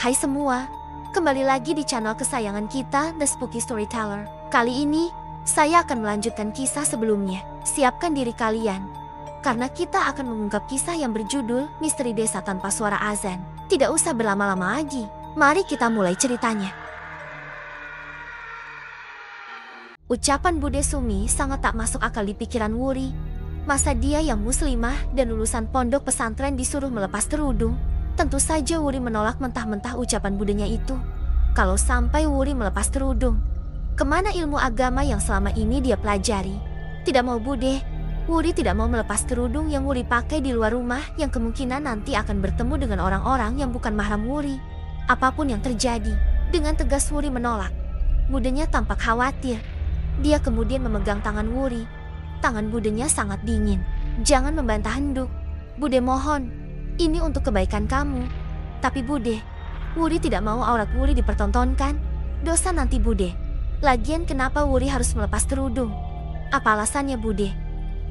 Hai semua, kembali lagi di channel kesayangan kita, The Spooky Storyteller. Kali ini, saya akan melanjutkan kisah sebelumnya. Siapkan diri kalian, karena kita akan mengungkap kisah yang berjudul Misteri Desa Tanpa Suara Azan. Tidak usah berlama-lama lagi, mari kita mulai ceritanya. Ucapan Bude Sumi sangat tak masuk akal di pikiran Wuri. Masa dia yang muslimah dan lulusan pondok pesantren disuruh melepas kerudung? Tentu saja Wuri menolak mentah-mentah ucapan budenya itu. Kalau sampai Wuri melepas kerudung, kemana ilmu agama yang selama ini dia pelajari? Tidak mau Bude, Wuri tidak mau melepas kerudung yang Wuri pakai di luar rumah yang kemungkinan nanti akan bertemu dengan orang-orang yang bukan mahram Wuri. Apapun yang terjadi, dengan tegas Wuri menolak. Budenya tampak khawatir. Dia kemudian memegang tangan Wuri. Tangan budenya sangat dingin. Jangan membantah henduk. Bude mohon. Ini untuk kebaikan kamu. Tapi Bude, Wuri tidak mau aurat Wuri dipertontonkan. Dosa nanti Bude. Lagian kenapa Wuri harus melepas kerudung? Apa alasannya Bude?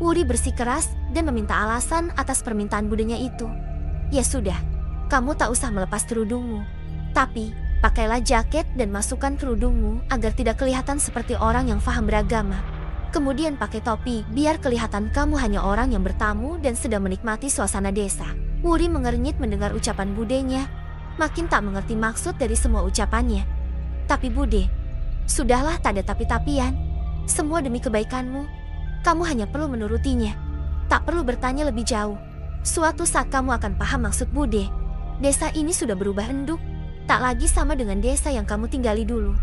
Wuri bersikeras dan meminta alasan atas permintaan budenya itu. Ya sudah, kamu tak usah melepas kerudungmu. Tapi, pakailah jaket dan masukkan kerudungmu agar tidak kelihatan seperti orang yang faham beragama. Kemudian pakai topi biar kelihatan kamu hanya orang yang bertamu dan sedang menikmati suasana desa. Wuri mengernyit mendengar ucapan budenya, makin tak mengerti maksud dari semua ucapannya. Tapi Bude, sudahlah tak ada tapi-tapian. Semua demi kebaikanmu. Kamu hanya perlu menurutinya. Tak perlu bertanya lebih jauh. Suatu saat kamu akan paham maksud Bude. Desa ini sudah berubah enduk. Tak lagi sama dengan desa yang kamu tinggali dulu.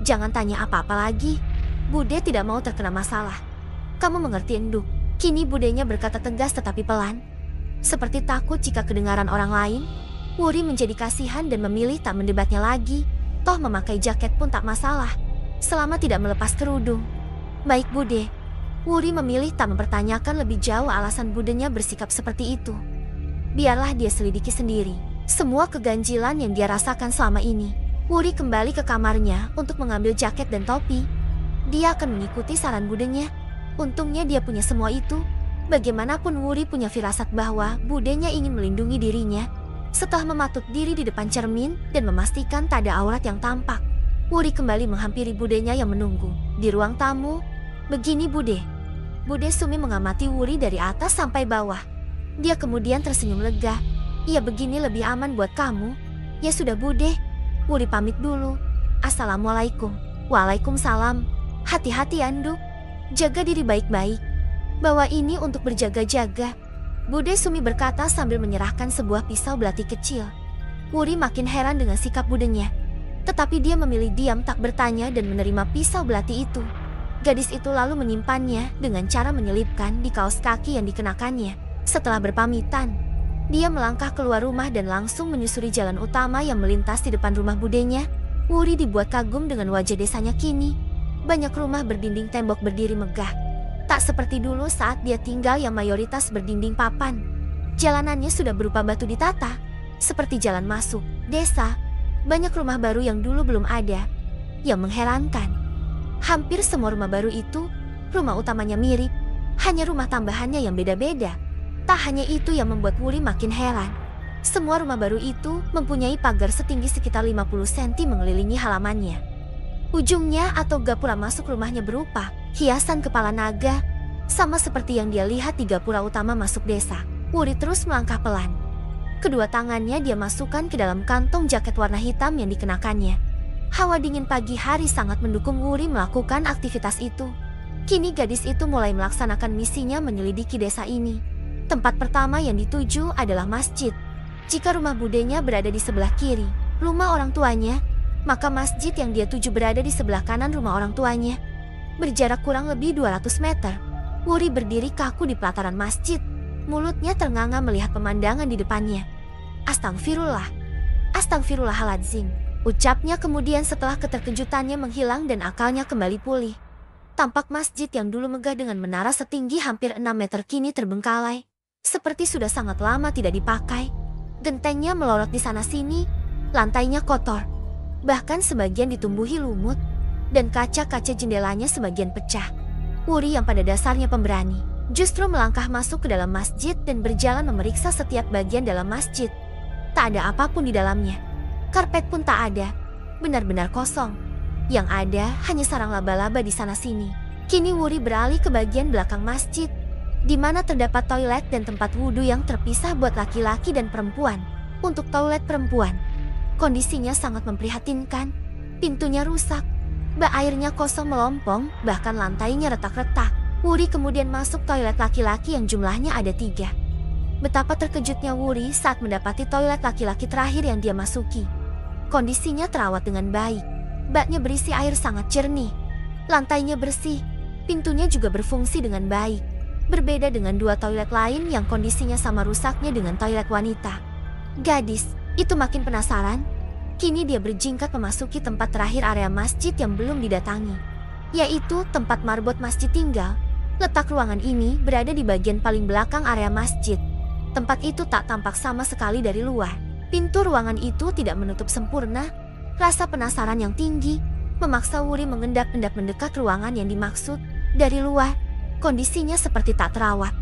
Jangan tanya apa-apa lagi. Bude tidak mau terkena masalah. Kamu mengerti enduk? Kini budenya berkata tegas tetapi pelan. Seperti takut jika kedengaran orang lain, Wuri menjadi kasihan dan memilih tak mendebatnya lagi. Toh memakai jaket pun tak masalah, selama tidak melepas kerudung. Baik Bude. Wuri memilih tak mempertanyakan lebih jauh alasan budenya bersikap seperti itu. Biarlah dia selidiki sendiri semua keganjilan yang dia rasakan selama ini. Wuri kembali ke kamarnya untuk mengambil jaket dan topi. Dia akan mengikuti saran budenya. Untungnya dia punya semua itu. Bagaimanapun Wuri punya firasat bahwa budenya ingin melindungi dirinya. Setelah mematut diri di depan cermin dan memastikan tak ada aurat yang tampak, Wuri kembali menghampiri budenya yang menunggu di ruang tamu. Begini Bude. Bude Sumi mengamati Wuri dari atas sampai bawah. Dia kemudian tersenyum lega. Ya begini lebih aman buat kamu. Ya sudah Bude. Wuri pamit dulu. Assalamualaikum. Waalaikumsalam. Hati-hati Anduk. Jaga diri baik-baik. Bawa ini untuk berjaga-jaga. Bude Sumi berkata sambil menyerahkan sebuah pisau belati kecil. Wuri makin heran dengan sikap budenya. Tetapi dia memilih diam tak bertanya dan menerima pisau belati itu. Gadis itu lalu menyimpannya dengan cara menyelipkan di kaos kaki yang dikenakannya. Setelah berpamitan, dia melangkah keluar rumah dan langsung menyusuri jalan utama yang melintas di depan rumah budenya. Wuri dibuat kagum dengan wajah desanya kini. Banyak rumah berdinding tembok berdiri megah. Tak seperti dulu saat dia tinggal yang mayoritas berdinding papan. Jalanannya sudah berupa batu ditata, seperti jalan masuk desa. Banyak rumah baru yang dulu belum ada. Yang mengherankan, hampir semua rumah baru itu, rumah utamanya mirip, hanya rumah tambahannya yang beda-beda. Tak hanya itu yang membuat Wuri makin heran. Semua rumah baru itu mempunyai pagar setinggi sekitar 50 cm mengelilingi halamannya. Ujungnya atau gapura masuk rumahnya berupa hiasan kepala naga, sama seperti yang dia lihat di gapura utama masuk desa. Wuri terus melangkah pelan. Kedua tangannya dia masukkan ke dalam kantong jaket warna hitam yang dikenakannya. Hawa dingin pagi hari sangat mendukung Wuri melakukan aktivitas itu. Kini gadis itu mulai melaksanakan misinya menyelidiki desa ini. Tempat pertama yang dituju adalah masjid. Jika rumah budenya berada di sebelah kiri, rumah orang tuanya, maka masjid yang dia tuju berada di sebelah kanan rumah orang tuanya. Berjarak kurang lebih 200 meter. Wuri berdiri kaku di pelataran masjid. Mulutnya ternganga melihat pemandangan di depannya. Astagfirullah. Astagfirullahaladzim. Ucapnya kemudian setelah keterkejutannya menghilang dan akalnya kembali pulih. Tampak masjid yang dulu megah dengan menara setinggi hampir 6 meter kini terbengkalai. Seperti sudah sangat lama tidak dipakai. Gentengnya melorot di sana-sini. Lantainya kotor. Bahkan sebagian ditumbuhi lumut, dan kaca-kaca jendelanya sebagian pecah. Wuri yang pada dasarnya pemberani, justru melangkah masuk ke dalam masjid dan berjalan memeriksa setiap bagian dalam masjid. Tak ada apapun di dalamnya. Karpet pun tak ada, benar-benar kosong. Yang ada hanya sarang laba-laba di sana-sini. Kini Wuri beralih ke bagian belakang masjid, di mana terdapat toilet dan tempat wudhu yang terpisah buat laki-laki dan perempuan. Untuk toilet perempuan, kondisinya sangat memprihatinkan. Pintunya rusak, bak airnya kosong melompong, bahkan lantainya retak-retak. Wuri kemudian masuk toilet laki-laki yang jumlahnya ada 3. Betapa terkejutnya Wuri saat mendapati toilet laki-laki terakhir yang dia masuki. Kondisinya terawat dengan baik. Baknya berisi air sangat jernih, lantainya bersih, pintunya juga berfungsi dengan baik. Berbeda dengan 2 toilet lain yang kondisinya sama rusaknya dengan toilet wanita. Gadis itu makin penasaran. Kini dia berjingkat memasuki tempat terakhir area masjid yang belum didatangi, yaitu tempat marbot masjid tinggal. Letak ruangan ini berada di bagian paling belakang area masjid. Tempat itu tak tampak sama sekali dari luar. Pintu ruangan itu tidak menutup sempurna. Rasa penasaran yang tinggi memaksa Wuri mengendap-endap mendekat ruangan yang dimaksud. Dari luar, kondisinya seperti tak terawat.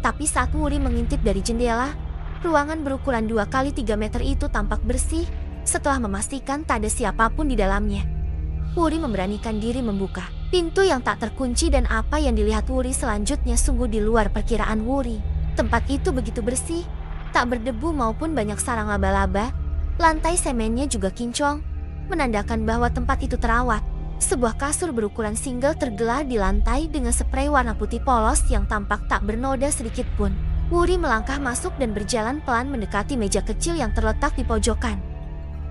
Tapi saat Wuri mengintip dari jendela, ruangan berukuran 2 kali 3 meter itu tampak bersih. Setelah memastikan tak ada siapapun di dalamnya, Wuri memberanikan diri membuka pintu yang tak terkunci, dan apa yang dilihat Wuri selanjutnya sungguh di luar perkiraan Wuri. Tempat itu begitu bersih, tak berdebu maupun banyak sarang laba-laba. Lantai semennya juga kinclong, menandakan bahwa tempat itu terawat. Sebuah kasur berukuran single tergelar di lantai dengan sprei warna putih polos yang tampak tak bernoda sedikit pun. Wuri melangkah masuk dan berjalan pelan mendekati meja kecil yang terletak di pojokan.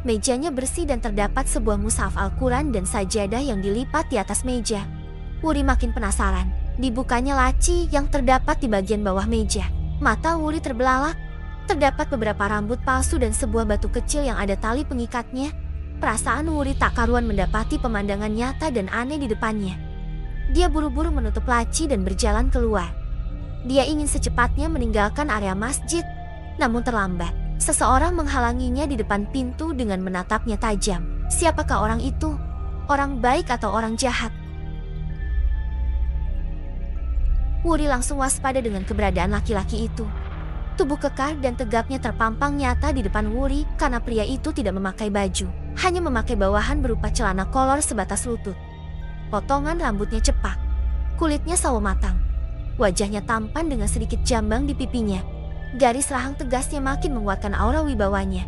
Mejanya bersih dan terdapat sebuah mushaf Al-Quran dan sajadah yang dilipat di atas meja. Wuri makin penasaran. Dibukanya laci yang terdapat di bagian bawah meja. Mata Wuri terbelalak. Terdapat beberapa rambut palsu dan sebuah batu kecil yang ada tali pengikatnya. Perasaan Wuri tak karuan mendapati pemandangan nyata dan aneh di depannya. Dia buru-buru menutup laci dan berjalan keluar. Dia ingin secepatnya meninggalkan area masjid, namun terlambat. Seseorang menghalanginya di depan pintu dengan menatapnya tajam. Siapakah orang itu? Orang baik atau orang jahat? Wuri langsung waspada dengan keberadaan laki-laki itu. Tubuh kekar dan tegapnya terpampang nyata di depan Wuri karena pria itu tidak memakai baju. Hanya memakai bawahan berupa celana kolor sebatas lutut. Potongan rambutnya cepak. Kulitnya sawo matang. Wajahnya tampan dengan sedikit jambang di pipinya. Garis rahang tegasnya makin menguatkan aura wibawanya.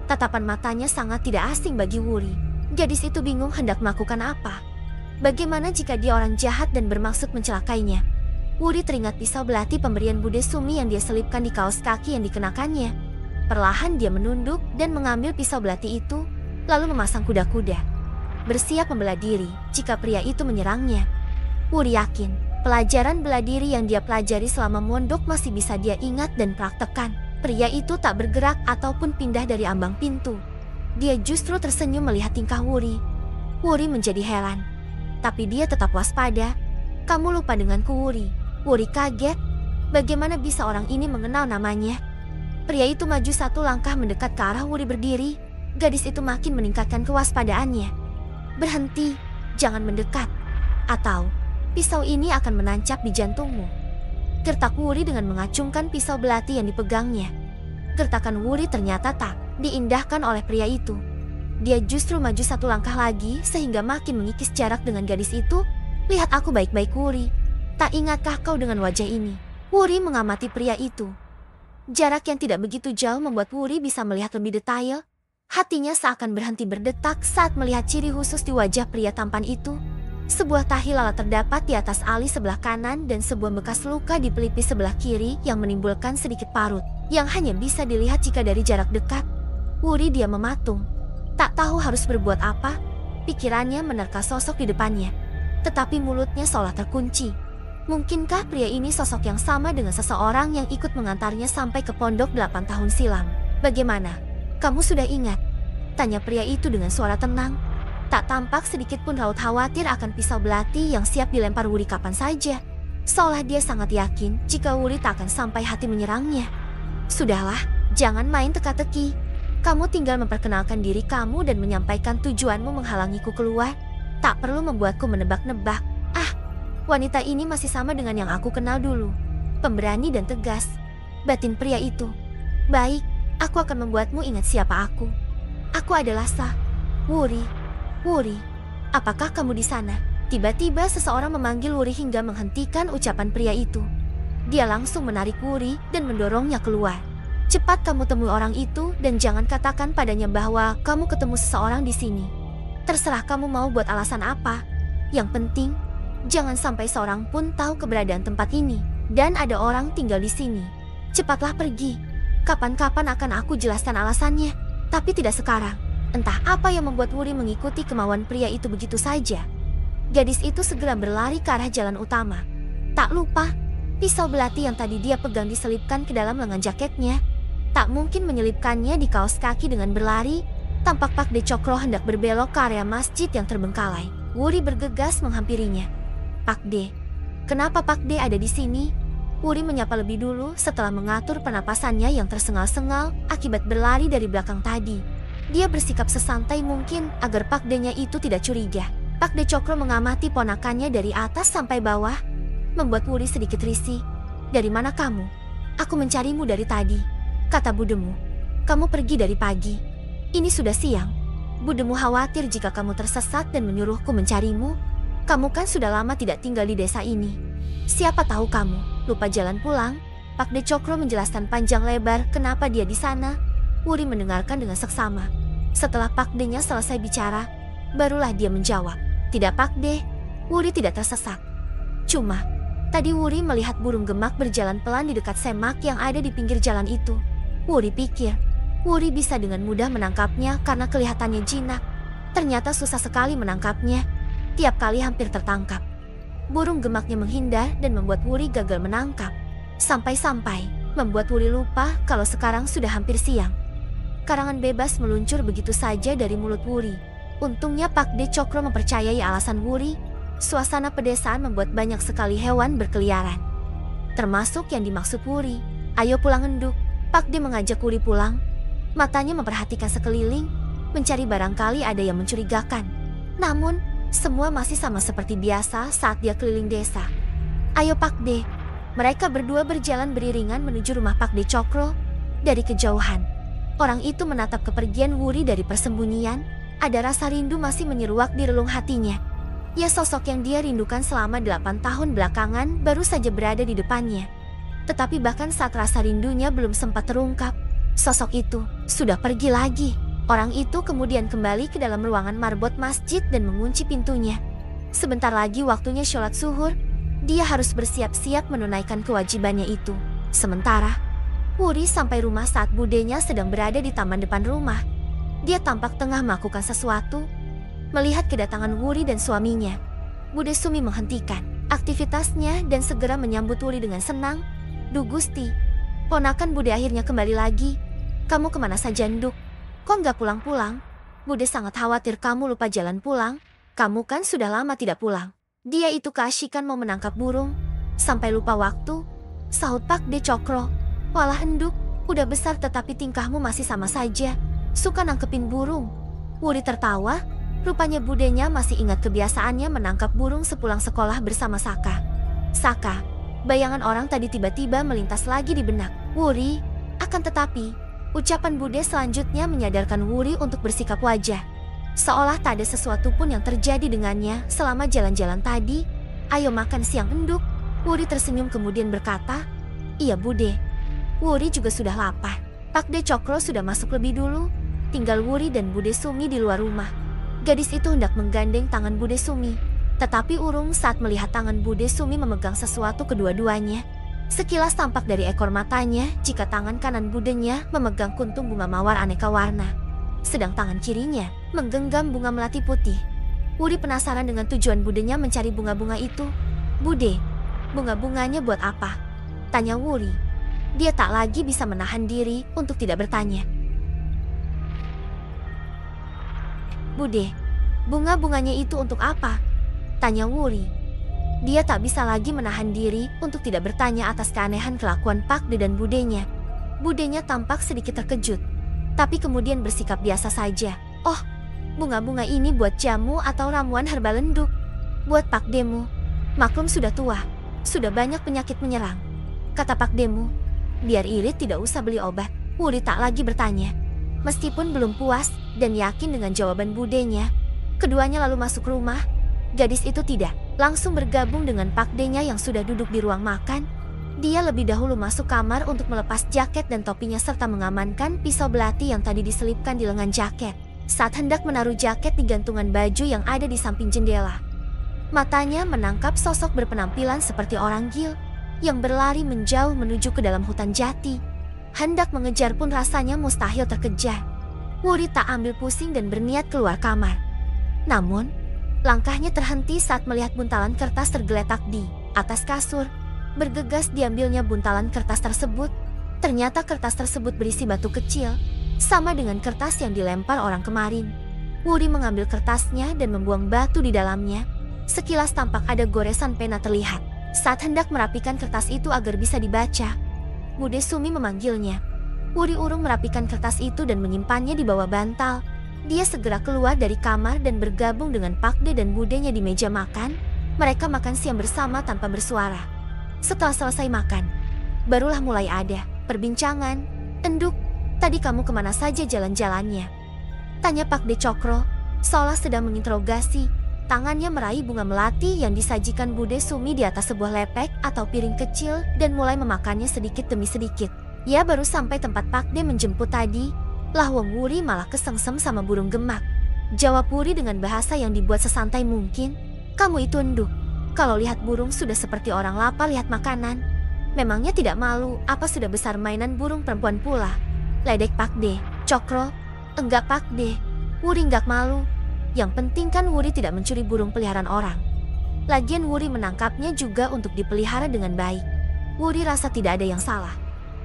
Tatapan matanya sangat tidak asing bagi Wuri. Gadis itu bingung hendak melakukan apa. Bagaimana jika dia orang jahat dan bermaksud mencelakainya? Wuri teringat pisau belati pemberian Bude Sumi yang dia selipkan di kaos kaki yang dikenakannya. Perlahan dia menunduk dan mengambil pisau belati itu, lalu memasang kuda-kuda. Bersiap membela diri jika pria itu menyerangnya. Wuri yakin pelajaran bela diri yang dia pelajari selama mondok masih bisa dia ingat dan praktekkan. Pria itu tak bergerak ataupun pindah dari ambang pintu. Dia justru tersenyum melihat tingkah Wuri. Wuri menjadi heran, tapi dia tetap waspada. Kamu lupa denganku, Wuri. Wuri kaget. Bagaimana bisa orang ini mengenal namanya? Pria itu maju 1 langkah mendekat ke arah Wuri berdiri. Gadis itu makin meningkatkan kewaspadaannya. Berhenti, jangan mendekat. Atau pisau ini akan menancap di jantungmu. Gertak Wuri dengan mengacungkan pisau belati yang dipegangnya. Gertakan Wuri ternyata tak diindahkan oleh pria itu. Dia justru maju 1 langkah lagi sehingga makin mengikis jarak dengan gadis itu. Lihat aku baik-baik, Wuri. Tak ingatkah kau dengan wajah ini? Wuri mengamati pria itu. Jarak yang tidak begitu jauh membuat Wuri bisa melihat lebih detail. Hatinya seakan berhenti berdetak saat melihat ciri khusus di wajah pria tampan itu. Sebuah tahi lalat terdapat di atas alis sebelah kanan dan sebuah bekas luka di pelipis sebelah kiri yang menimbulkan sedikit parut, yang hanya bisa dilihat jika dari jarak dekat. Wuri diam mematung. Tak tahu harus berbuat apa. Pikirannya menerka sosok di depannya. Tetapi mulutnya seolah terkunci. Mungkinkah pria ini sosok yang sama dengan seseorang yang ikut mengantarnya sampai ke pondok 8 tahun silam? Bagaimana? Kamu sudah ingat? Tanya pria itu dengan suara tenang. Tak tampak sedikit pun raut khawatir akan pisau belati yang siap dilempar Wuri kapan saja. Seolah dia sangat yakin jika Wuri tak akan sampai hati menyerangnya. Sudahlah, jangan main teka-teki. Kamu tinggal memperkenalkan diri kamu dan menyampaikan tujuanmu menghalangiku keluar. Tak perlu membuatku menebak-nebak. Ah, wanita ini masih sama dengan yang aku kenal dulu. Pemberani dan tegas. Batin pria itu. Baik, aku akan membuatmu ingat siapa aku. Aku adalah Wuri. Wuri, apakah kamu di sana? Tiba-tiba seseorang memanggil Wuri hingga menghentikan ucapan pria itu. Dia langsung menarik Wuri dan mendorongnya keluar. Cepat kamu temui orang itu dan jangan katakan padanya bahwa kamu ketemu seseorang di sini. Terserah kamu mau buat alasan apa. Yang penting, jangan sampai seorang pun tahu keberadaan tempat ini. Dan ada orang tinggal di sini. Cepatlah pergi. Kapan-kapan akan aku jelaskan alasannya. Tapi tidak sekarang. Entah apa yang membuat Wuri mengikuti kemauan pria itu begitu saja. Gadis itu segera berlari ke arah jalan utama. Tak lupa, pisau belati yang tadi dia pegang diselipkan ke dalam lengan jaketnya. Tak mungkin menyelipkannya di kaos kaki dengan berlari. Tampak Pak De Cokro hendak berbelok ke area masjid yang terbengkalai. Wuri bergegas menghampirinya. Pak De, kenapa Pak De ada di sini? Wuri menyapa lebih dulu setelah mengatur pernapasannya yang tersengal-sengal akibat berlari dari belakang tadi. Dia bersikap sesantai mungkin agar Pak De-nya itu tidak curiga. Pak De Cokro mengamati ponakannya dari atas sampai bawah, membuat Wuri sedikit risih. Dari mana kamu? Aku mencarimu dari tadi. Kata budemu, kamu pergi dari pagi. Ini sudah siang. Budemu khawatir jika kamu tersesat dan menyuruhku mencarimu. Kamu kan sudah lama tidak tinggal di desa ini. Siapa tahu kamu lupa jalan pulang? Pak De Cokro menjelaskan panjang lebar kenapa dia di sana. Wuri mendengarkan dengan seksama. Setelah Pak De-nya selesai bicara, barulah dia menjawab. Tidak Pak De, Wuri tidak tersesat. Cuma, tadi Wuri melihat burung gemak berjalan pelan di dekat semak yang ada di pinggir jalan itu. Wuri pikir, Wuri bisa dengan mudah menangkapnya karena kelihatannya jinak. Ternyata susah sekali menangkapnya. Tiap kali hampir tertangkap. Burung gemaknya menghindar dan membuat Wuri gagal menangkap. Sampai-sampai membuat Wuri lupa kalau sekarang sudah hampir siang. Karangan bebas meluncur begitu saja dari mulut Wuri. Untungnya Pak De Cokro mempercayai alasan Wuri. Suasana pedesaan membuat banyak sekali hewan berkeliaran. Termasuk yang dimaksud Wuri. Ayo pulang enduk. Pak De mengajak Wuri pulang. Matanya memperhatikan sekeliling, mencari barangkali ada yang mencurigakan. Namun, semua masih sama seperti biasa saat dia keliling desa. Ayo Pak De. Mereka berdua berjalan beriringan menuju rumah Pak De Cokro. Dari kejauhan, orang itu menatap kepergian Wuri dari persembunyian. Ada rasa rindu masih menyeruak di relung hatinya. Ya, sosok yang dia rindukan selama 8 tahun belakangan baru saja berada di depannya. Tetapi bahkan saat rasa rindunya belum sempat terungkap, sosok itu sudah pergi lagi. Orang itu kemudian kembali ke dalam ruangan marbot masjid dan mengunci pintunya. Sebentar lagi waktunya sholat zuhur, dia harus bersiap-siap menunaikan kewajibannya itu. Sementara, Wuri sampai rumah saat budenya sedang berada di taman depan rumah. Dia tampak tengah melakukan sesuatu. Melihat kedatangan Wuri dan suaminya, Bude Sumi menghentikan aktivitasnya dan segera menyambut Wuri dengan senang. Duh Gusti, ponakan Bude akhirnya kembali lagi. Kamu kemana saja Nduk? Kok nggak pulang-pulang? Bude sangat khawatir kamu lupa jalan pulang. Kamu kan sudah lama tidak pulang. Dia itu keasyikan mau menangkap burung. Sampai lupa waktu. Sahut Pak De Cokro. Walah Nduk, udah besar tetapi tingkahmu masih sama saja. Suka nangkepin burung. Wuri tertawa. Rupanya budenya masih ingat kebiasaannya menangkap burung sepulang sekolah bersama Saka. Saka, bayangan orang tadi tiba-tiba melintas lagi di benak Wuri. Akan tetapi, ucapan Bude selanjutnya menyadarkan Wuri untuk bersikap wajar. Seolah tak ada sesuatu pun yang terjadi dengannya selama jalan-jalan tadi. Ayo makan siang Nduk. Wuri tersenyum kemudian berkata, iya Bude. Wuri juga sudah lapar. Pak De Cokro sudah masuk lebih dulu. Tinggal Wuri dan Bude Sumi di luar rumah. Gadis itu hendak menggandeng tangan Bude Sumi. Tetapi urung saat melihat tangan Bude Sumi memegang sesuatu kedua-duanya. Sekilas tampak dari ekor matanya jika tangan kanan budenya memegang kuntung bunga mawar aneka warna. Sedang tangan kirinya menggenggam bunga melati putih. Wuri penasaran dengan tujuan budenya mencari bunga-bunga itu. Bude, bunga-bunganya buat apa? Tanya Wuri. Dia tak lagi bisa menahan diri untuk tidak bertanya. Bude, bunga-bunganya itu untuk apa? Tanya Wuri. Dia tak bisa lagi menahan diri untuk tidak bertanya atas keanehan kelakuan Pak De dan budenya. Budenya tampak sedikit terkejut, tapi kemudian bersikap biasa saja. Oh, bunga-bunga ini buat jamu atau ramuan herbal Nduk. Buat Pak Demu. Maklum sudah tua, sudah banyak penyakit menyerang. Kata Pak Demu, biar irit tidak usah beli obat. Wuri tak lagi bertanya. Meskipun belum puas dan yakin dengan jawaban budenya, keduanya lalu masuk rumah. Gadis itu tidak langsung bergabung dengan Pak D-nya yang sudah duduk di ruang makan. Dia lebih dahulu masuk kamar untuk melepas jaket dan topinya serta mengamankan pisau belati yang tadi diselipkan di lengan jaket. Saat hendak menaruh jaket di gantungan baju yang ada di samping jendela, matanya menangkap sosok berpenampilan seperti orang gil yang berlari menjauh menuju ke dalam hutan jati. Hendak mengejar pun rasanya mustahil terkejar. Wuri tak ambil pusing dan berniat keluar kamar. Namun, langkahnya terhenti saat melihat buntalan kertas tergeletak di atas kasur. Bergegas diambilnya buntalan kertas tersebut. Ternyata kertas tersebut berisi batu kecil, sama dengan kertas yang dilempar orang kemarin. Wuri mengambil kertasnya dan membuang batu di dalamnya. Sekilas tampak ada goresan pena terlihat. Saat hendak merapikan kertas itu agar bisa dibaca, Bude Sumi memanggilnya. Wuri urung merapikan kertas itu dan menyimpannya di bawah bantal. Dia segera keluar dari kamar dan bergabung dengan Pak De dan budenya di meja makan. Mereka makan siang bersama tanpa bersuara. Setelah selesai makan, barulah mulai ada perbincangan. "Enduk, tadi kamu kemana saja jalan-jalannya?" tanya Pak De Cokro, seolah sedang menginterogasi. Tangannya meraih bunga melati yang disajikan Bude Sumi di atas sebuah lepek atau piring kecil dan mulai memakannya sedikit demi sedikit. "Ya, baru sampai tempat Pak De menjemput tadi." Lah Wong Wuri malah kesengsem sama burung gemak. Jawab Wuri dengan bahasa yang dibuat sesantai mungkin. "Kamu itu enduk. Kalau lihat burung sudah seperti orang lapar lihat makanan. Memangnya tidak malu apa sudah besar mainan burung perempuan pula?" Ledek Pak De Cokro. "Enggak Pak De, Wuri enggak malu. Yang penting kan Wuri tidak mencuri burung peliharaan orang. Lagian Wuri menangkapnya juga untuk dipelihara dengan baik." Wuri rasa tidak ada yang salah.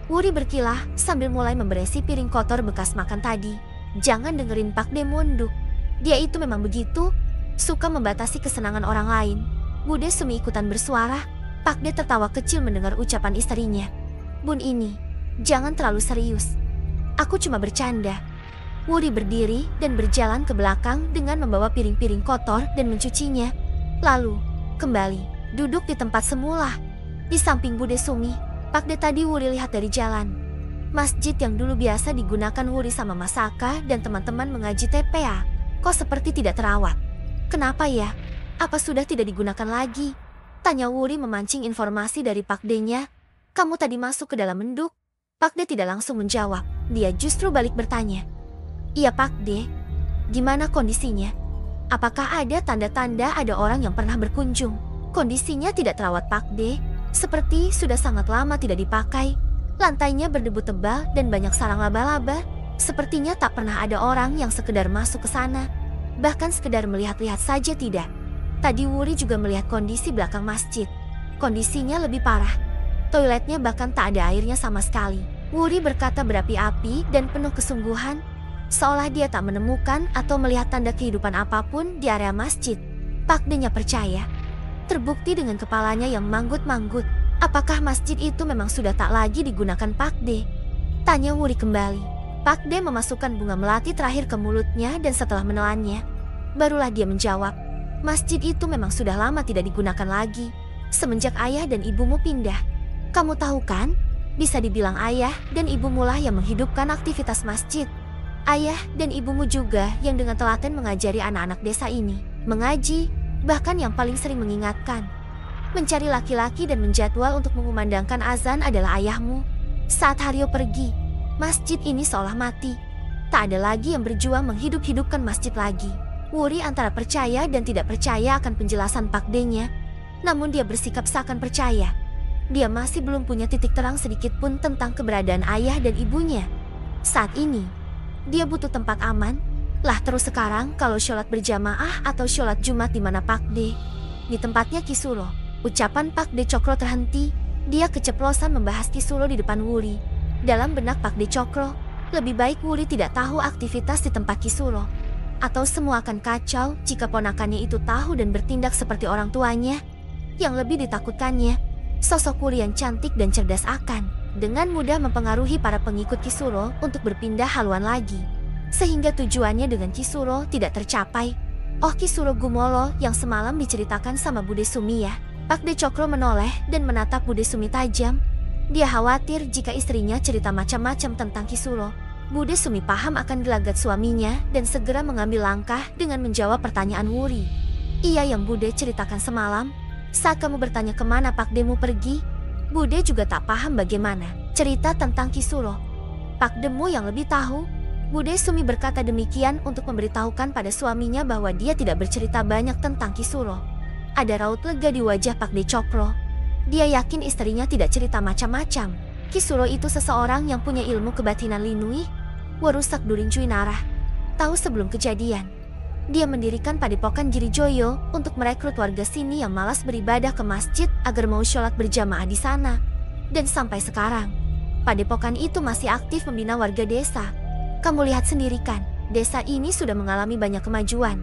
Wuri berkilah sambil mulai memberesi piring kotor bekas makan tadi. Jangan dengerin Pak De monduk. Dia itu memang begitu, suka membatasi kesenangan orang lain. Bude Sumi ikutan bersuara. Pak De tertawa kecil mendengar ucapan istrinya. "Bun ini, jangan terlalu serius. Aku cuma bercanda." Wuri berdiri dan berjalan ke belakang dengan membawa piring-piring kotor dan mencucinya. Lalu, kembali duduk di tempat semula. Di samping Bude Sumi, Pak De tadi Wuri lihat dari jalan. Masjid yang dulu biasa digunakan Wuri sama Masaka dan teman-teman mengaji TPA, kok seperti tidak terawat. "Kenapa ya? Apa sudah tidak digunakan lagi?" tanya Wuri memancing informasi dari Pak De-nya. "Kamu tadi masuk ke dalam menduk?" Pak De tidak langsung menjawab. Dia justru balik bertanya. "Iya Pak De, gimana kondisinya? Apakah ada tanda-tanda ada orang yang pernah berkunjung?" "Kondisinya tidak terawat Pak De, seperti sudah sangat lama tidak dipakai. Lantainya berdebu tebal dan banyak sarang laba-laba. Sepertinya tak pernah ada orang yang sekedar masuk ke sana. Bahkan sekedar melihat-lihat saja tidak." Tadi Wuri juga melihat kondisi belakang masjid. Kondisinya lebih parah. Toiletnya bahkan tak ada airnya sama sekali. Wuri berkata berapi-api dan penuh kesungguhan, seolah dia tak menemukan atau melihat tanda kehidupan apapun di area masjid. Pak De-nya percaya. Terbukti dengan kepalanya yang manggut-manggut. Apakah masjid itu memang sudah tak lagi digunakan Pak De? Tanya Wuri kembali. Pak De memasukkan bunga melati terakhir ke mulutnya dan setelah menelannya, barulah dia menjawab. "Masjid itu memang sudah lama tidak digunakan lagi, semenjak ayah dan ibumu pindah. Kamu tahu kan, bisa dibilang ayah dan ibumu lah yang menghidupkan aktivitas masjid. Ayah dan ibumu juga yang dengan telaten mengajari anak-anak desa ini mengaji, bahkan yang paling sering mengingatkan, mencari laki-laki dan menjadwal untuk mengumandangkan azan adalah ayahmu. Saat Haryo pergi, masjid ini seolah mati. Tak ada lagi yang berjuang menghidup-hidupkan masjid lagi." Wuri antara percaya dan tidak percaya akan penjelasan Pak De-nya. Namun dia bersikap seakan percaya. Dia masih belum punya titik terang sedikit pun tentang keberadaan ayah dan ibunya. Saat ini, dia butuh tempat aman. Lah terus sekarang kalau sholat berjamaah atau sholat Jumat di mana Pak De? Di tempatnya Kisuro. Ucapan Pak De Cokro terhenti. Dia keceplosan membahas Kisuro di depan Wuri. Dalam benak Pak De Cokro, lebih baik Wuri tidak tahu aktivitas di tempat Kisuro. Atau semua akan kacau jika ponakannya itu tahu dan bertindak seperti orang tuanya. Yang lebih ditakutkannya, sosok Wuri yang cantik dan cerdas akan dengan mudah mempengaruhi para pengikut Kisuro untuk berpindah haluan lagi. Sehingga tujuannya dengan Kisuro tidak tercapai. "Oh, Kisuro Gumolo yang semalam diceritakan sama Bude Sumi ya?" Pak De Cokro menoleh dan menatap Bude Sumi tajam. Dia khawatir jika istrinya cerita macam-macam tentang Kisuro. Bude Sumi paham akan gelagat suaminya dan segera mengambil langkah dengan menjawab pertanyaan Wuri. Iya, yang Bude ceritakan semalam, saat kamu bertanya kemana Pak Demu pergi, Bude juga tak paham bagaimana cerita tentang Kisuro. Pak Demu yang lebih tahu. Bude Sumi berkata demikian untuk memberitahukan pada suaminya bahwa dia tidak bercerita banyak tentang Kisuro. Ada raut lega di wajah Pak De Cokro. Dia yakin istrinya tidak cerita macam-macam. Kisuro itu seseorang yang punya ilmu kebatinan Linui, warusak Durin Cui Narah. Tahu sebelum kejadian, dia mendirikan padepokan Jirijoyo untuk merekrut warga sini yang malas beribadah ke masjid agar mau sholat berjamaah di sana. Dan sampai sekarang, padepokan itu masih aktif membina warga desa. Kamu lihat sendiri kan, desa ini sudah mengalami banyak kemajuan.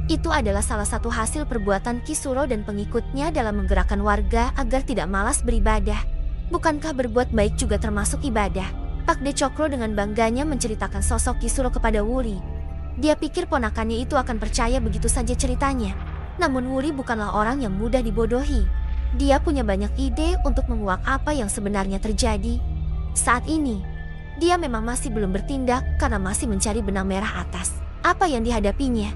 Itu adalah salah satu hasil perbuatan Kisuro dan pengikutnya dalam menggerakkan warga agar tidak malas beribadah. Bukankah berbuat baik juga termasuk ibadah? Pak De Cokro dengan bangganya menceritakan sosok Kisuro kepada Wuri. Dia pikir ponakannya itu akan percaya begitu saja ceritanya. Namun Wuri bukanlah orang yang mudah dibodohi. Dia punya banyak ide untuk menguak apa yang sebenarnya terjadi. Saat ini, dia memang masih belum bertindak karena masih mencari benang merah atas apa yang dihadapinya.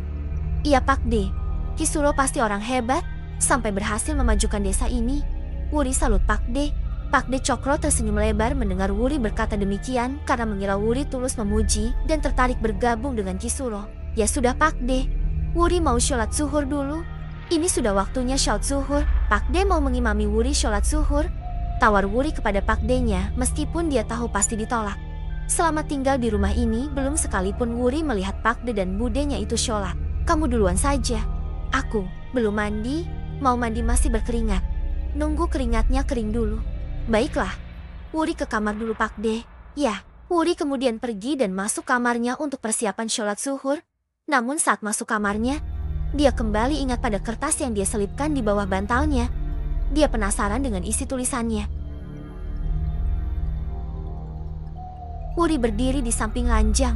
Iya Pak De, Kisuro pasti orang hebat sampai berhasil memajukan desa ini. Wuri salut Pak De. Pak De Cokro tersenyum lebar mendengar Wuri berkata demikian karena mengira Wuri tulus memuji dan tertarik bergabung dengan Kisuro. Ya sudah Pak De, Wuri mau sholat zuhur dulu. Ini sudah waktunya sholat zuhur. Pak De mau mengimami Wuri sholat zuhur. Tawar Wuri kepada Pak De-nya meskipun dia tahu pasti ditolak. Selama tinggal di rumah ini belum sekalipun Wuri melihat Pak De dan budenya itu sholat. Kamu duluan saja. Aku belum mandi, mau mandi masih berkeringat. Nunggu keringatnya kering dulu. Baiklah, Wuri ke kamar dulu Pak De. Ya, Wuri kemudian pergi dan masuk kamarnya untuk persiapan sholat zuhur. Namun saat masuk kamarnya, dia kembali ingat pada kertas yang dia selipkan di bawah bantalnya. Dia penasaran dengan isi tulisannya. Wuri berdiri di samping ranjang.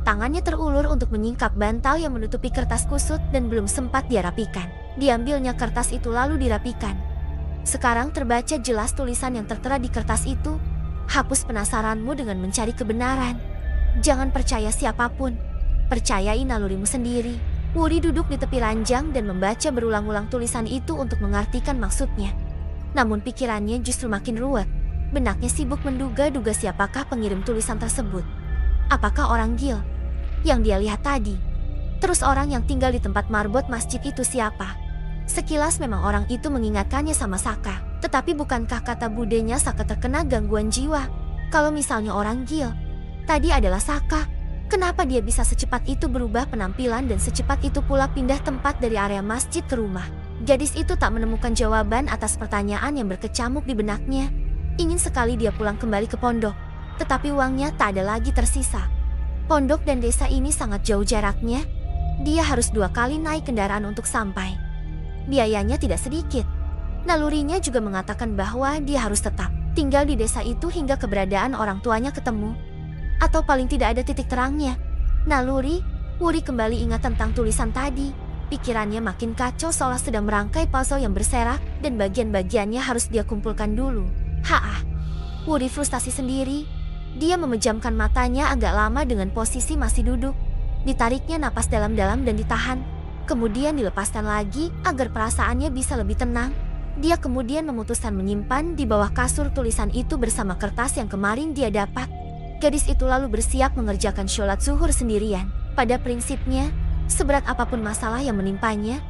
Tangannya terulur untuk menyingkap bantal yang menutupi kertas kusut dan belum sempat dia rapikan. Diambilnya kertas itu lalu dirapikan. Sekarang terbaca jelas tulisan yang tertera di kertas itu. Hapus penasaranmu dengan mencari kebenaran. Jangan percaya siapapun. Percayai nalurimu sendiri. Wuri duduk di tepi ranjang dan membaca berulang-ulang tulisan itu untuk mengartikan maksudnya. Namun pikirannya justru makin ruwet. Benaknya sibuk menduga-duga siapakah pengirim tulisan tersebut. Apakah orang Gil yang dia lihat tadi? Terus orang yang tinggal di tempat marbot masjid itu siapa? Sekilas memang orang itu mengingatkannya sama Saka. Tetapi bukankah kata budenya Saka terkena gangguan jiwa? Kalau misalnya orang Gil tadi adalah Saka, kenapa dia bisa secepat itu berubah penampilan dan secepat itu pula pindah tempat dari area masjid ke rumah? Gadis itu tak menemukan jawaban atas pertanyaan yang berkecamuk di benaknya. Ingin sekali dia pulang kembali ke pondok, tetapi uangnya tak ada lagi tersisa. Pondok dan desa ini sangat jauh jaraknya. Dia harus 2 kali naik kendaraan untuk sampai. Biayanya tidak sedikit. Nalurinya juga mengatakan bahwa dia harus tetap tinggal di desa itu hingga keberadaan orang tuanya ketemu. Atau paling tidak ada titik terangnya. Naluri, Wuri kembali ingat tentang tulisan tadi. Pikirannya makin kacau seolah sedang merangkai puzzle yang berserak dan bagian-bagiannya harus dia kumpulkan dulu. Wuri frustasi sendiri. Dia memejamkan matanya agak lama dengan posisi masih duduk. Ditariknya napas dalam-dalam dan ditahan. Kemudian dilepaskan lagi agar perasaannya bisa lebih tenang. Dia kemudian memutuskan menyimpan di bawah kasur tulisan itu bersama kertas yang kemarin dia dapat. Gadis itu lalu bersiap mengerjakan sholat zuhur sendirian. Pada prinsipnya, seberat apapun masalah yang menimpanya,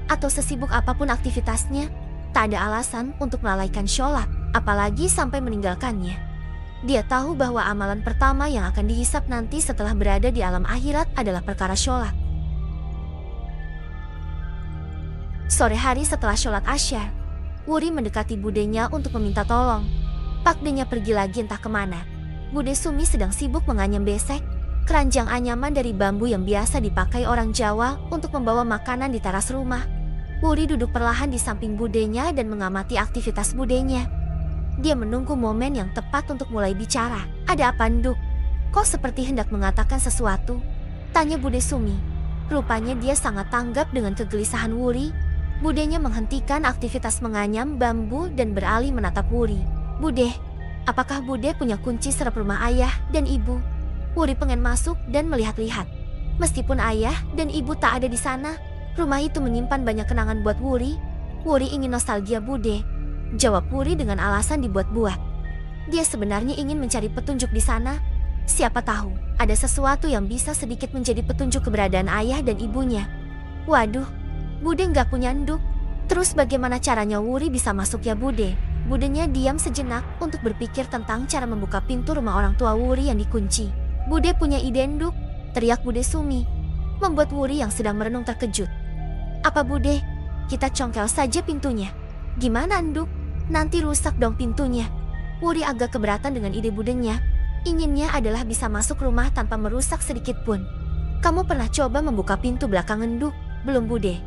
atau sesibuk apapun aktivitasnya, tak ada alasan untuk melalaikan sholat, apalagi sampai meninggalkannya. Dia tahu bahwa amalan pertama yang akan dihisap nanti setelah berada di alam akhirat adalah perkara sholat. Sore hari setelah sholat asyar, Wuri mendekati budenya untuk meminta tolong. Pak De-nya pergi lagi entah kemana. Bude Sumi sedang sibuk menganyam besek, keranjang anyaman dari bambu yang biasa dipakai orang Jawa untuk membawa makanan di teras rumah. Wuri duduk perlahan di samping budenya dan mengamati aktivitas budenya. Dia menunggu momen yang tepat untuk mulai bicara. Ada apa, Nduk? Kok seperti hendak mengatakan sesuatu? Tanya Bude Sumi. Rupanya dia sangat tanggap dengan kegelisahan Wuri. Budenya menghentikan aktivitas menganyam bambu dan beralih menatap Wuri. Bude, apakah Bude punya kunci serap rumah ayah dan ibu? Wuri pengen masuk dan melihat-lihat. Meskipun ayah dan ibu tak ada di sana, rumah itu menyimpan banyak kenangan buat Wuri. Wuri ingin nostalgia Bude. Jawab Wuri dengan alasan dibuat-buat. Dia sebenarnya ingin mencari petunjuk di sana. Siapa tahu, ada sesuatu yang bisa sedikit menjadi petunjuk keberadaan ayah dan ibunya. Waduh, Bude nggak punya nduk. Terus bagaimana caranya Wuri bisa masuk ya Bude? Budenya diam sejenak untuk berpikir tentang cara membuka pintu rumah orang tua Wuri yang dikunci. Bude punya ide nduk, teriak Bude Sumi, membuat Wuri yang sedang merenung terkejut. Apa Bude? Kita congkel saja pintunya. Gimana nduk? Nanti rusak dong pintunya. Wuri agak keberatan dengan ide budenya. Inginnya adalah bisa masuk rumah tanpa merusak sedikit pun. Kamu pernah coba membuka pintu belakang nduk? Belum Bude.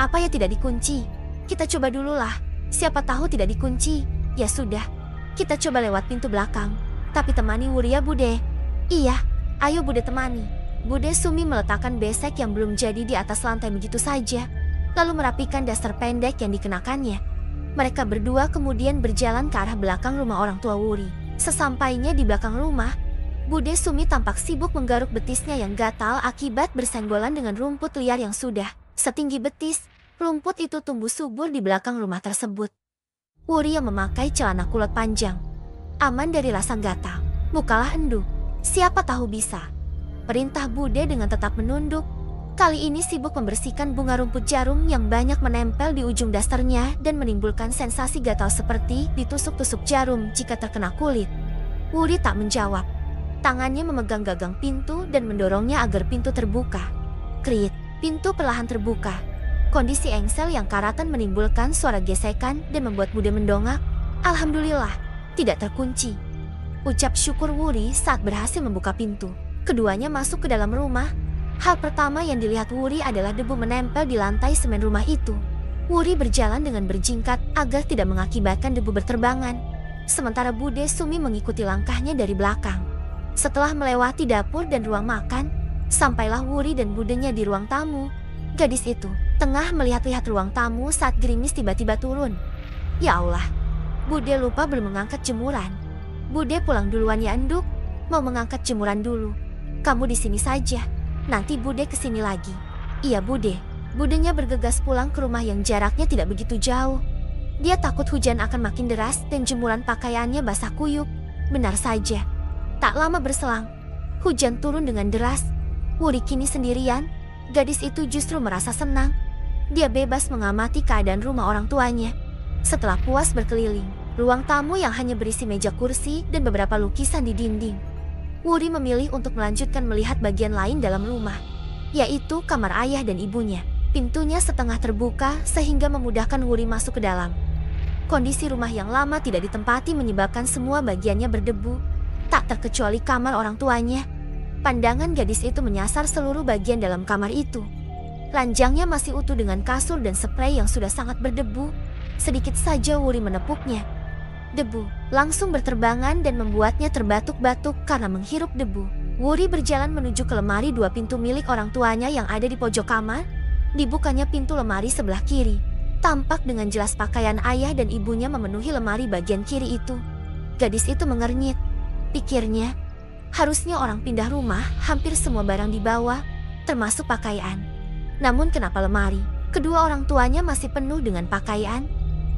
Apa ya tidak dikunci? Kita coba dululah. Siapa tahu tidak dikunci. Ya sudah, kita coba lewat pintu belakang. Tapi temani Wuri ya Bude. Iya, ayo Bude temani. Bude Sumi meletakkan besek yang belum jadi di atas lantai begitu saja, lalu merapikan daster pendek yang dikenakannya. Mereka berdua kemudian berjalan ke arah belakang rumah orang tua Wuri. Sesampainya di belakang rumah, Bude Sumi tampak sibuk menggaruk betisnya yang gatal akibat bersenggolan dengan rumput liar yang sudah setinggi betis. Rumput itu tumbuh subur di belakang rumah tersebut. Wuri yang memakai celana kulot panjang, aman dari rasa gatal. Bukalah enduk. Siapa tahu bisa. Perintah Bude dengan tetap menunduk. Kali ini sibuk membersihkan bunga rumput jarum yang banyak menempel di ujung dasternya dan menimbulkan sensasi gatal seperti ditusuk-tusuk jarum jika terkena kulit. Wuri tak menjawab. Tangannya memegang gagang pintu dan mendorongnya agar pintu terbuka. Krit, pintu perlahan terbuka. Kondisi engsel yang karatan menimbulkan suara gesekan dan membuat Bude mendongak. Alhamdulillah, tidak terkunci. Ucap syukur Wuri saat berhasil membuka pintu. Keduanya masuk ke dalam rumah. Hal pertama yang dilihat Wuri adalah debu menempel di lantai semen rumah itu. Wuri berjalan dengan berjingkat agar tidak mengakibatkan debu berterbangan. Sementara Bude Sumi mengikuti langkahnya dari belakang. Setelah melewati dapur dan ruang makan, sampailah Wuri dan budenya di ruang tamu. Gadis itu tengah melihat-lihat ruang tamu saat gerimis tiba-tiba turun. Ya Allah, Bude lupa belum mengangkat jemuran. Bude pulang duluan ya enduk, mau mengangkat jemuran dulu. Kamu di sini saja, nanti Bude kesini lagi. Iya Bude. Budenya bergegas pulang ke rumah yang jaraknya tidak begitu jauh. Dia takut hujan akan makin deras dan jemuran pakaiannya basah kuyup. Benar saja. Tak lama berselang, hujan turun dengan deras. Wuri kini sendirian. Gadis itu justru merasa senang. Dia bebas mengamati keadaan rumah orang tuanya. Setelah puas berkeliling ruang tamu yang hanya berisi meja kursi dan beberapa lukisan di dinding, Wuri memilih untuk melanjutkan melihat bagian lain dalam rumah, yaitu kamar ayah dan ibunya. Pintunya setengah terbuka sehingga memudahkan Wuri masuk ke dalam. Kondisi rumah yang lama tidak ditempati menyebabkan semua bagiannya berdebu, tak terkecuali kamar orang tuanya. Pandangan gadis itu menyasar seluruh bagian dalam kamar itu. Ranjangnya masih utuh dengan kasur dan spray yang sudah sangat berdebu. Sedikit saja Wuri menepuknya. Debu langsung berterbangan dan membuatnya terbatuk-batuk karena menghirup debu. Wuri berjalan menuju ke lemari dua pintu milik orang tuanya yang ada di pojok kamar. Dibukanya pintu lemari sebelah kiri. Tampak dengan jelas pakaian ayah dan ibunya memenuhi lemari bagian kiri itu. Gadis itu mengernyit. Pikirnya, harusnya orang pindah rumah hampir semua barang dibawa, termasuk pakaian. Namun kenapa lemari kedua orang tuanya masih penuh dengan pakaian?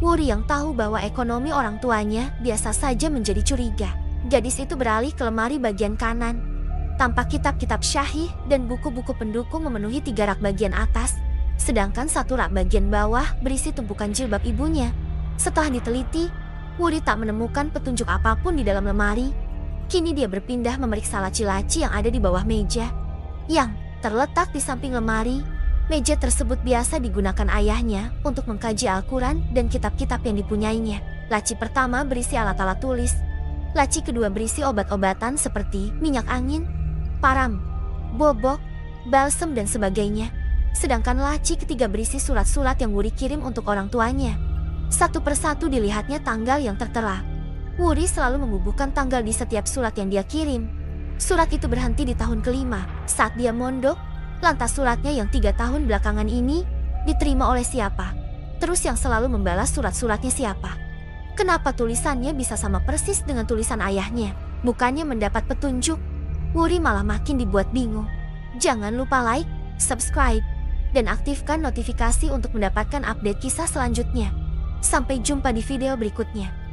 Wuri yang tahu bahwa ekonomi orang tuanya biasa saja menjadi curiga. Gadis itu beralih ke lemari bagian kanan. Tampak kitab-kitab syahih dan buku-buku pendukung memenuhi 3 rak bagian atas, sedangkan 1 rak bagian bawah berisi tumpukan jilbab ibunya. Setelah diteliti, Wuri tak menemukan petunjuk apapun di dalam lemari. Kini dia berpindah memeriksa laci-laci yang ada di bawah meja, yang terletak di samping lemari. Meja tersebut biasa digunakan ayahnya untuk mengkaji Al-Quran dan kitab-kitab yang dipunyainya. Laci pertama berisi alat-alat tulis. Laci kedua berisi obat-obatan seperti minyak angin, param, bobok, balsem dan sebagainya. Sedangkan laci ketiga berisi surat-surat yang Wuri kirim untuk orang tuanya. Satu persatu dilihatnya tanggal yang tertera. Wuri selalu membubuhkan tanggal di setiap surat yang dia kirim. Surat itu berhenti di tahun ke-5 saat dia mondok. Lantas suratnya yang 3 tahun belakangan ini diterima oleh siapa? Terus yang selalu membalas surat-suratnya siapa? Kenapa tulisannya bisa sama persis dengan tulisan ayahnya? Bukannya mendapat petunjuk? Wuri malah makin dibuat bingung. Jangan lupa like, subscribe, dan aktifkan notifikasi untuk mendapatkan update kisah selanjutnya. Sampai jumpa di video berikutnya.